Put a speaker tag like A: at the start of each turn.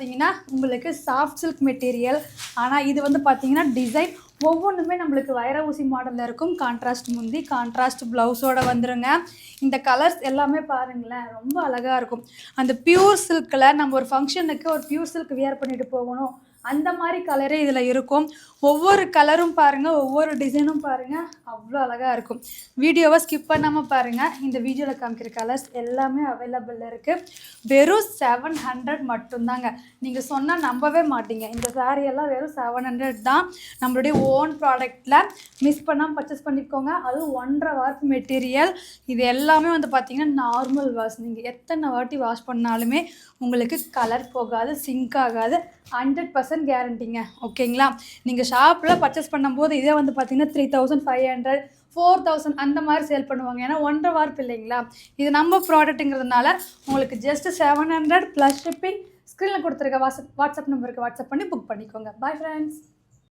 A: பார்த்தீங்கன்னா உங்களுக்கு soft silk material. ஆனால் இது வந்து பார்த்தீங்கன்னா டிசைன் ஒவ்வொன்றுமே நம்மளுக்கு வைர ஊசி மாடலில் இருக்கும். கான்ட்ராஸ்ட் முந்தி, கான்ட்ராஸ்ட் ப்ளவுஸோடு வந்துருங்க. இந்த கலர்ஸ் எல்லாமே பாருங்களேன், ரொம்ப அழகாக இருக்கும். அந்த பியூர் சில்கில் நம்ம ஒரு ஃபங்க்ஷனுக்கு ஒரு பியூர் சில்க் வியர் பண்ணிட்டு போகணும், அந்த மாதிரி கலரே இதில் இருக்கும். ஒவ்வொரு கலரும் பாருங்கள், ஒவ்வொரு டிசைனும் பாருங்கள், அவ்வளோ அழகாக இருக்கும். வீடியோவை ஸ்கிப் பண்ணாமல் பாருங்கள். இந்த வீடியோவில் காமிக்கிற கலர்ஸ் எல்லாமே அவைலபிள் இருக்குது. வெறும் 700 மட்டும்தாங்க. நீங்கள் சொன்னால் நம்பவே மாட்டீங்க. இந்த சாரியெல்லாம் வெறும் 700 தான். நம்மளுடைய ஓன் ப்ராடக்டில் மிஸ் பண்ணாமல் பர்ச்சேஸ் பண்ணிக்கோங்க. அதுவும் 1.5 வார்ப் மெட்டீரியல். இது எல்லாமே வந்து பார்த்திங்கன்னா நார்மல் வாஷ். நீங்கள் எத்தனை வாட்டி வாஷ் பண்ணாலுமே உங்களுக்கு கலர் போகாது, சிங்க் ஆகாது. 100% கேரண்டிங்க. ஓகேங்களா? நீங்கள் ஷாப்பில் பர்ச்சேஸ் பண்ணும்போது இதே வந்து பார்த்திங்கன்னா 3500 4000 அந்த மாதிரி சேல் பண்ணுவாங்க. ஏன்னா 1.5 வார்ப் இல்லைங்களா? இது நம்ம ப்ராடக்ட்டுங்கிறதுனால உங்களுக்கு ஜஸ்ட் 700 ப்ளஸ் ஷிப்பிங். ஸ்க்ரீனில் கொடுத்துருக்க வாட்ஸ்அப் நம்பருக்கு வாட்ஸ்அப் பண்ணி புக் பண்ணிக்கோங்க. Bye friends.